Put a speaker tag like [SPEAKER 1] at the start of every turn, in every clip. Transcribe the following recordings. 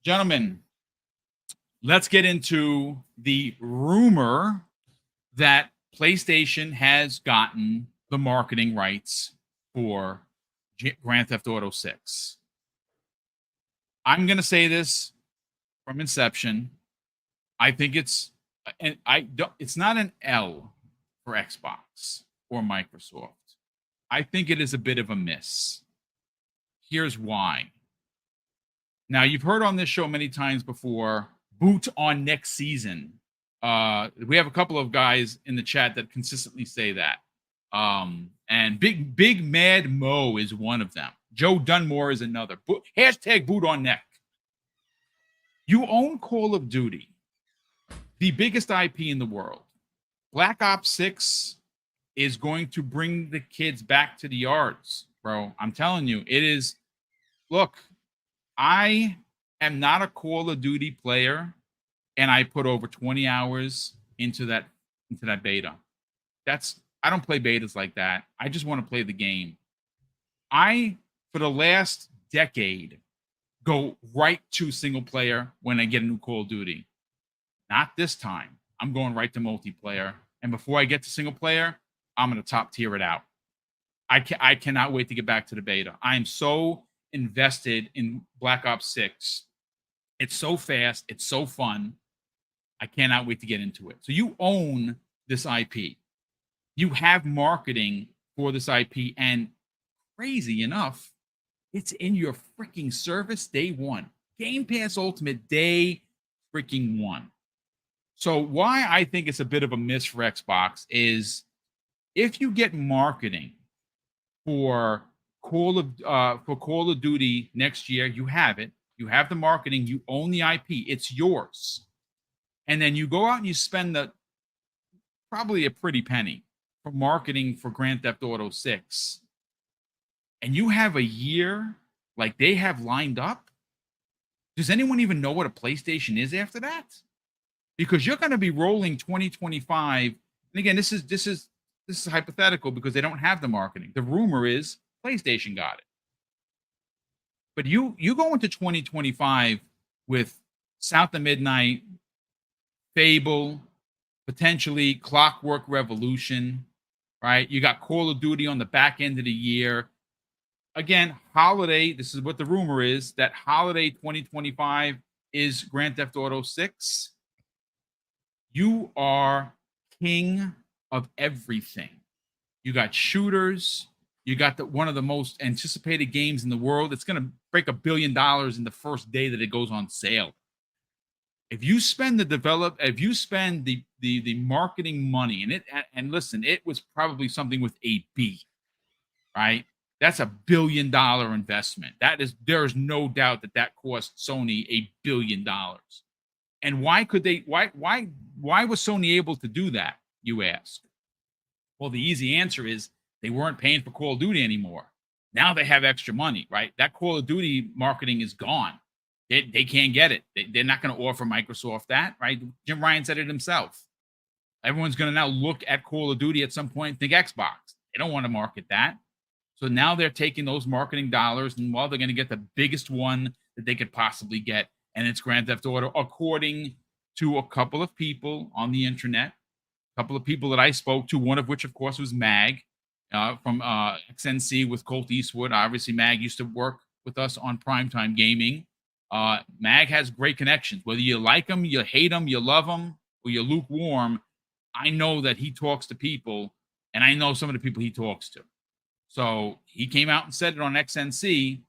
[SPEAKER 1] Gentlemen, let's get into the rumor that PlayStation has gotten the marketing rights for Grand Theft Auto 6. I'm going to say this from inception. I think it's not an L for Xbox or Microsoft. I think it is a bit of a miss. Here's why. Now, you've heard on this show many times before, boot on next season. We have a couple of guys in the chat that consistently say that. And Big Mad Mo is one of them. Joe Dunmore is another. Hashtag boot on neck. You own Call of Duty, the biggest IP in the world. Black Ops 6 is going to bring the kids back to the yards, bro. I'm telling you, it is. Look, I am not a Call of Duty player, and I put over 20 hours into that beta. I don't play betas like that. I just want to play the game. For the last decade, go right to single player when I get a new Call of Duty. Not this time. I'm going right to multiplayer. And before I get to single player, I'm going to top tier it out. I cannot wait to get back to the beta. I am so invested in Black Ops 6. It's so fast. It's so fun. I cannot wait to get into it. So you own this IP. You have marketing for this IP. And crazy enough, it's in your freaking service day one. Game Pass Ultimate day freaking one. So why I think it's a bit of a miss for Xbox is if you get marketing for Call of Duty next year, you have it. You have the marketing. You own the IP. It's yours. And then you go out and you spend probably a pretty penny for marketing for Grand Theft Auto 6. And you have a year like they have lined up. Does anyone even know what a PlayStation is after that? Because you're going to be rolling 2025. And again, this is hypothetical because they don't have the marketing. The rumor is PlayStation got it. But you go into 2025 with South of Midnight, Fable, potentially Clockwork Revolution, right? You got Call of Duty on the back end of the year. Again, holiday, this is what the rumor is, that holiday 2025 is Grand Theft Auto 6. You are king of everything. You got shooters. You got one of the most anticipated games in the world. It's going to break $1 billion in the first day that it goes on sale. If you spend the marketing money and listen, it was probably something with a B, right? That's $1 billion investment. There is no doubt that cost Sony $1 billion. And why was Sony able to do that, you ask? Well, the easy answer is they weren't paying for Call of Duty anymore. Now they have extra money, right? That Call of Duty marketing is gone. They can't get it. They're not going to offer Microsoft that, right? Jim Ryan said it himself. Everyone's going to now look at Call of Duty at some point and think Xbox. They don't want to market that. So now they're taking those marketing dollars and they're going to get the biggest one that they could possibly get. And it's Grand Theft Auto, according to a couple of people on the internet, a couple of people that I spoke to, one of which, of course, was Mag from XNC with Colt Eastwood. Obviously, Mag used to work with us on Primetime Gaming. Mag has great connections. Whether you like him, you hate him, you love him, or you're lukewarm, I know that he talks to people, and I know some of the people he talks to. So he came out and said it on XNC,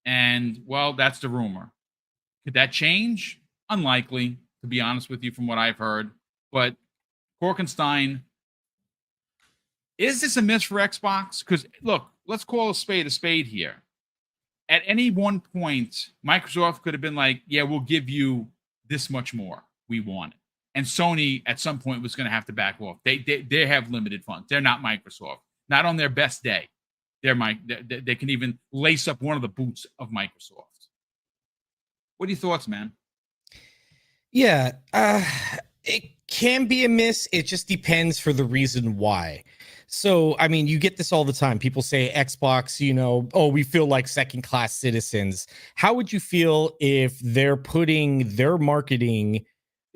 [SPEAKER 1] and, well, that's the rumor. Could that change? Unlikely, to be honest with you, from what I've heard. But Korkenstein, is this a miss for Xbox? Because, look, let's call a spade here. At any one point, Microsoft could have been like, yeah, we'll give you this much more. We want it. And Sony, at some point, was going to have to back off. They have limited funds. They're not Microsoft. Not on their best day. They can even lace up one of the boots of Microsoft. What are your thoughts, man?
[SPEAKER 2] Yeah, it can be a miss. It just depends for the reason why. So, I mean, you get this all the time. People say Xbox, oh, we feel like second class citizens. How would you feel if they're putting their marketing,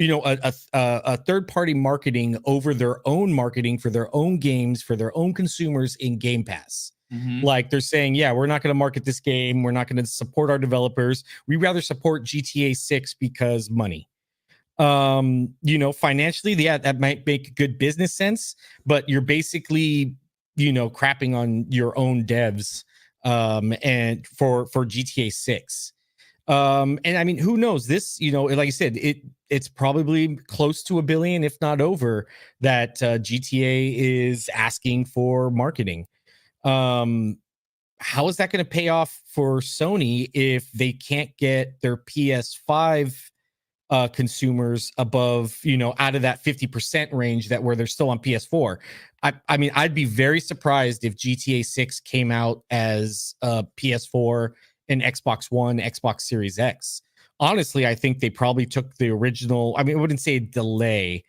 [SPEAKER 2] a third party marketing over their own marketing for their own games, for their own consumers in Game Pass?
[SPEAKER 1] Mm-hmm.
[SPEAKER 2] Like they're saying, yeah, we're not going to market this game. We're not going to support our developers. We rather support GTA 6 because money. Financially, yeah, that might make good business sense, but you're basically, crapping on your own devs, and for GTA 6. And I mean, who knows? This, like I said, it's probably close to $1 billion, if not over, that GTA is asking for marketing. How is that going to pay off for Sony if they can't get their PS5 consumers above, out of that 50% range that where they're still on PS4? I mean, I'd be very surprised if GTA 6 came out as PS4 and Xbox One, Xbox Series X. Honestly, I think they probably took the original. I mean, I wouldn't say delay,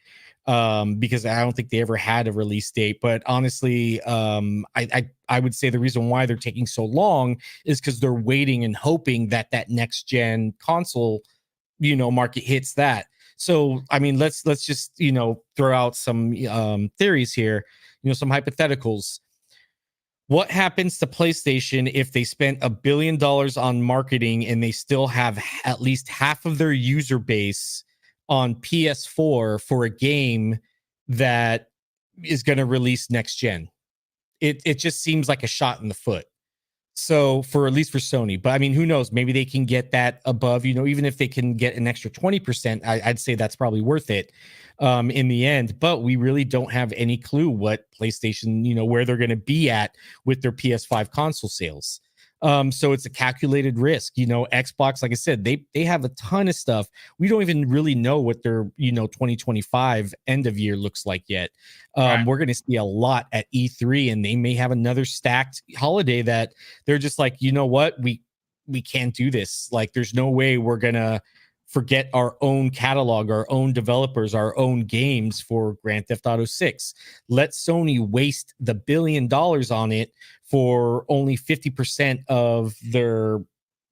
[SPEAKER 2] because I don't think they ever had a release date. But honestly, I would say the reason why they're taking so long is because they're waiting and hoping that that next gen console, market hits that. So I mean, let's just, throw out some theories here, some hypotheticals. What happens to PlayStation if they spent $1 billion on marketing and they still have at least half of their user base on PS4 for a game that is going to release next gen? It just seems like a shot in the foot. So for at least for Sony, but I mean, who knows? Maybe they can get that above, even if they can get an extra 20%, I'd say that's probably worth it in the end. But we really don't have any clue what PlayStation, where they're going to be at with their PS5 console sales. So it's a calculated risk. Xbox, like I said, they have a ton of stuff. We don't even really know what their 2025 end of year looks like yet.
[SPEAKER 1] Right.
[SPEAKER 2] We're going to see a lot at E3, and they may have another stacked holiday that they're just like, you know what, we can't do this. Like, there's no way we're gonna forget our own catalog, our own developers, our own games for Grand Theft Auto 6. Let Sony waste the $1 billion on it for only 50% of their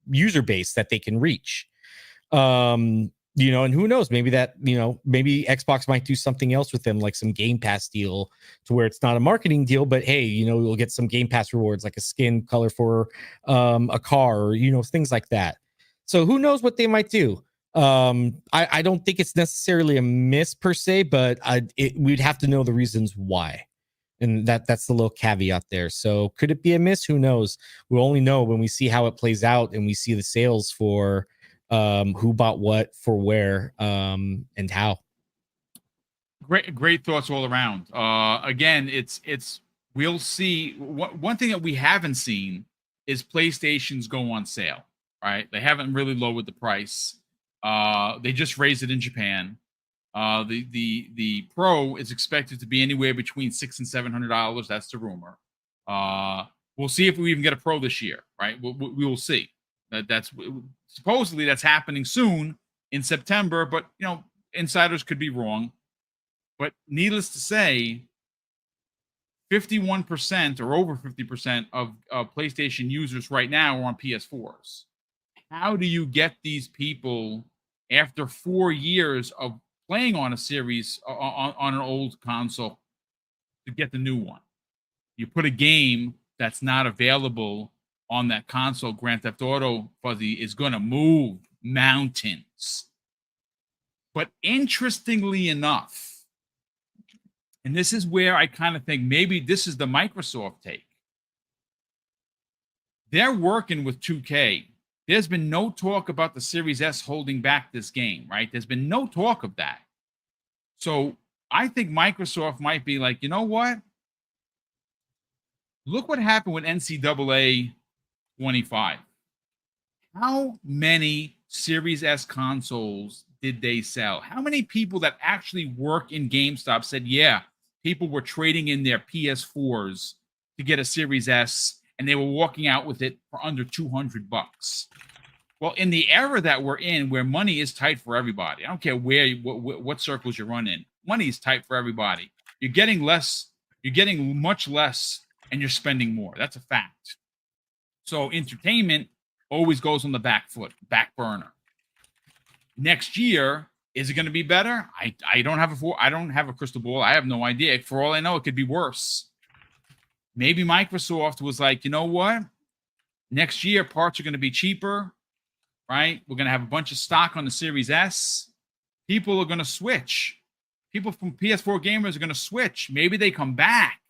[SPEAKER 2] user base that they can reach. And who knows, maybe that, maybe Xbox might do something else with them, like some Game Pass deal to where it's not a marketing deal, but hey, you'll get some Game Pass rewards, like a skin color for a car, or, things like that. So who knows what they might do. I don't think it's necessarily a miss per se, but we'd have to know the reasons why. And that's the little caveat there. So could it be a miss? Who knows? We'll only know when we see how it plays out and we see the sales for who bought what for where, and how.
[SPEAKER 1] Great thoughts all around. Again, it's we'll see. One thing that we haven't seen is PlayStations go on sale. Right? They haven't really lowered the price. They just raised it in Japan. The Pro is expected to be anywhere between $600 and $700. That's the rumor. We'll see if we even get a Pro this year. Right? We will see. That's supposedly that's happening soon in September, but insiders could be wrong. But needless to say, 51% or over 50% of PlayStation users right now are on PS4s. How do you get these people after 4 years of playing on a series on an old console to get the new one? You put a game that's not available on that console. Grand Theft Auto, Fuzzy, is going to move mountains. But interestingly enough, and this is where I kind of think maybe this is the Microsoft take. They're working with 2K. There's been no talk about the Series S holding back this game, right? There's been no talk of that. So I think Microsoft might be like, you know what? Look what happened with NCAA 25. How many Series S consoles did they sell? How many people that actually work in GameStop said, yeah, people were trading in their PS4s to get a Series S, and they were walking out with it for under $200? Well, in the era that we're in, where money is tight for everybody, I don't care what circles you run in, money is tight for everybody. You're getting less You're getting much less and you're spending more. That's a fact. So entertainment always goes on the back burner. Next year, is it going to be better? I don't have a crystal ball. I have no idea. For all I know, it could be worse. Maybe Microsoft was like, you know what? Next year, parts are going to be cheaper, right? We're going to have a bunch of stock on the Series S. People are going to switch. People from PS4 gamers are going to switch. Maybe they come back.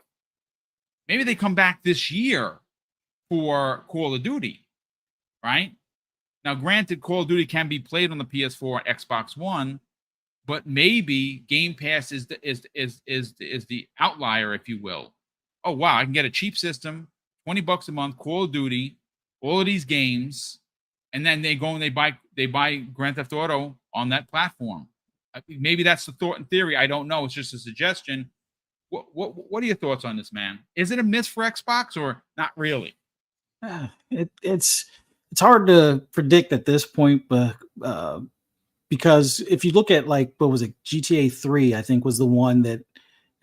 [SPEAKER 1] Maybe they come back this year for Call of Duty, right? Now, granted, Call of Duty can be played on the PS4 and Xbox One, but maybe Game Pass is the outlier, if you will. Oh wow, I can get a cheap system, $20 a month, Call of Duty, all of these games, and then they go and they buy Grand Theft Auto on that platform. Maybe that's the thought in theory. I don't know. It's just a suggestion. What are your thoughts on this, man? Is it a miss for Xbox or not really?
[SPEAKER 3] It's hard to predict at this point, but because if you look at like what was it, GTA 3, I think was the one that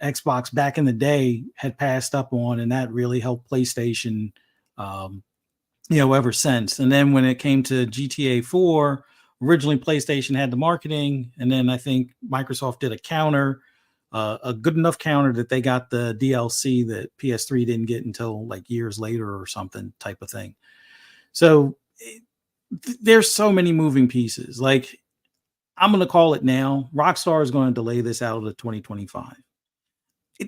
[SPEAKER 3] Xbox back in the day had passed up on, and that really helped PlayStation, ever since. And then when it came to GTA 4, originally PlayStation had the marketing, and then I think Microsoft did a counter, a good enough counter that they got the DLC that PS3 didn't get until like years later or something type of thing. So there's so many moving pieces. Like, I'm going to call it now. Rockstar is going to delay this out of 2025.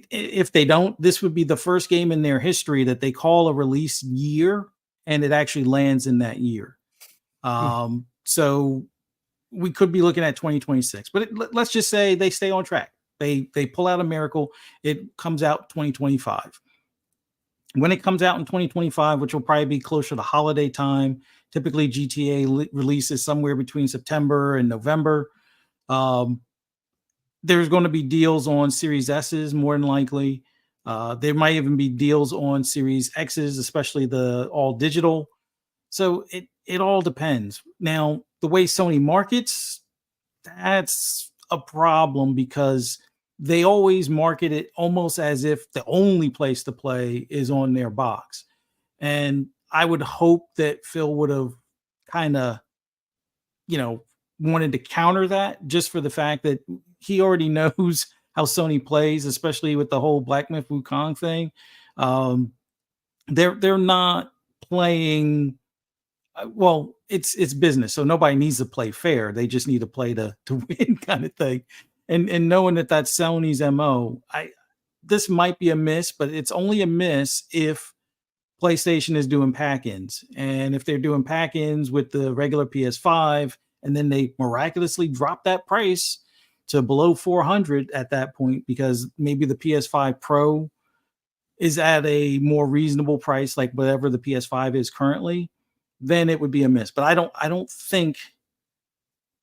[SPEAKER 3] If they don't, this would be the first game in their history that they call a release year and it actually lands in that year. So we could be looking at 2026, but let's just say they stay on track. They pull out a miracle. It comes out 2025. When it comes out in 2025, which will probably be closer to holiday time, typically GTA releases somewhere between September and November. There's going to be deals on Series S's more than likely. There might even be deals on Series X's, especially the all digital. So it all depends. Now, the way Sony markets, that's a problem because they always market it almost as if the only place to play is on their box. And I would hope that Phil would have kind of, wanted to counter that just for the fact that he already knows how Sony plays, especially with the whole Black Myth Wukong thing. They're not playing. Well, it's business, so nobody needs to play fair. They just need to play to win, kind of thing. And knowing that that's Sony's MO, this might be a miss, but it's only a miss if PlayStation is doing pack-ins. And if they're doing pack-ins with the regular PS5, and then they miraculously drop that price to below 400 at that point, because maybe the PS5 Pro is at a more reasonable price, like whatever the PS5 is currently, then it would be a miss. But I don't think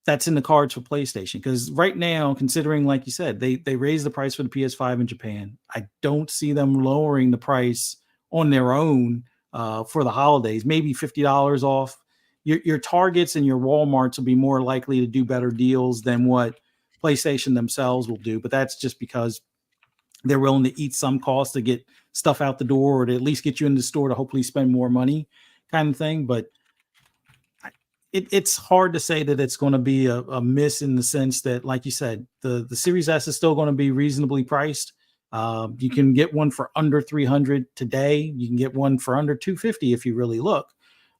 [SPEAKER 3] that's in the cards for PlayStation, because right now, considering, like you said, they raised the price for the PS5 in Japan. I don't see them lowering the price on their own for the holidays, maybe $50 off. Your Targets and your Walmarts will be more likely to do better deals than what PlayStation themselves will do. But that's just because they're willing to eat some cost to get stuff out the door, or to at least get you in the store to hopefully spend more money, kind of thing. But it's hard to say that it's going to be a miss, in the sense that, like you said, the Series S is still going to be reasonably priced. You can get one for under 300 today. You can get one for under 250 if you really look.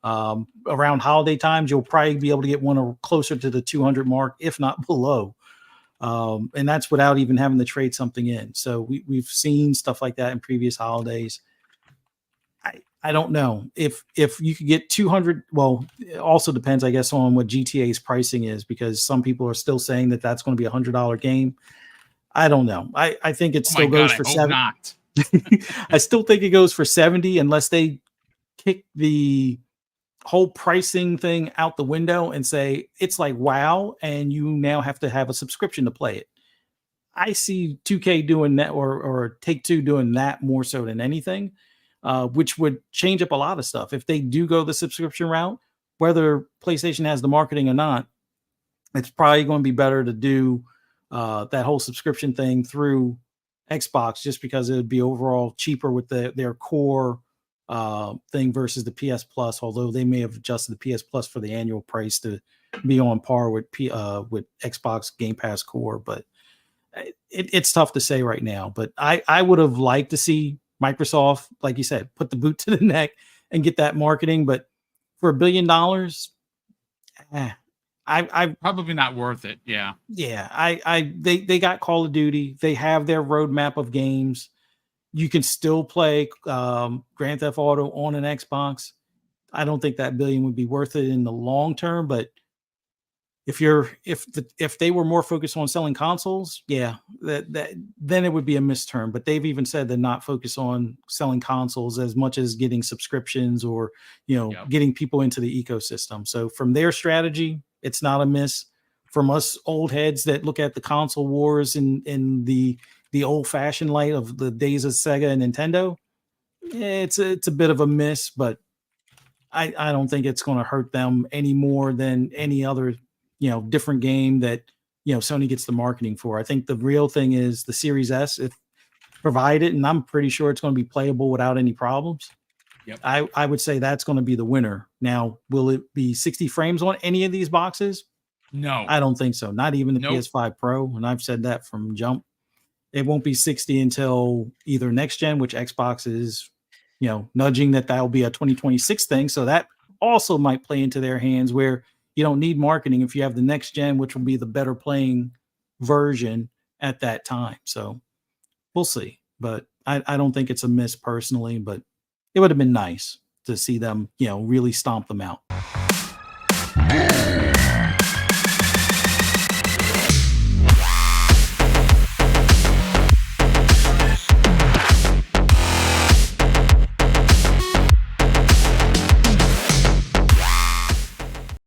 [SPEAKER 3] Around holiday times, you'll probably be able to get one closer to the 200 mark, if not below. And that's without even having to trade something in. So we've seen stuff like that in previous holidays. I don't know if you could get 200. Well, it also depends, I guess, on what GTA's pricing is, because some people are still saying that that's going to be $100 game. I don't know. I think it still goes for $70.
[SPEAKER 1] Not.
[SPEAKER 3] I still think it goes for $70 unless they kick the whole pricing thing out the window and say it's like WoW and you now have to have a subscription to play it. I see 2K doing that, or Take-Two doing that more so than anything, which would change up a lot of stuff. If they do go the subscription route, whether PlayStation has the marketing or not, it's probably going to be better to do that whole subscription thing through Xbox just because it would be overall cheaper with their core thing versus the PS Plus. Although they may have adjusted the PS Plus for the annual price to be on par with with Xbox Game Pass Core, but it's tough to say right now. But I would have liked to see Microsoft, like you said, put the boot to the neck and get that marketing. But for $1 billion, I
[SPEAKER 1] Probably not worth it. Yeah.
[SPEAKER 3] they got Call of Duty. They have their roadmap of games. You can still play Grand Theft Auto on an Xbox. I don't think that $1 billion would be worth it in the long term, but if they were more focused on selling consoles, yeah, then it would be a misturn. But they've even said they're not focused on selling consoles as much as getting subscriptions or
[SPEAKER 1] Yep.
[SPEAKER 3] getting people into the ecosystem. So from their strategy, it's not a miss. From us old heads that look at the console wars in the old fashioned light of the days of Sega and Nintendo, it's a bit of a miss, but I don't think it's going to hurt them any more than any other different game that Sony gets the marketing for. I think the real thing is the Series S, if provided, and I'm pretty sure it's going to be playable without any problems.
[SPEAKER 1] Yep.
[SPEAKER 3] I would say that's going to be the winner. Now, will it be 60 frames on any of these boxes?
[SPEAKER 1] No.
[SPEAKER 3] I don't think so. Not even the
[SPEAKER 1] Nope.
[SPEAKER 3] PS5 Pro, and I've said that from jump. It won't be 60 until either next gen, which Xbox is, nudging that'll be a 2026 thing. So that also might play into their hands where you don't need marketing if you have the next gen, which will be the better playing version at that time. So we'll see. But I don't think it's a miss personally, but it would have been nice to see them, really stomp them out.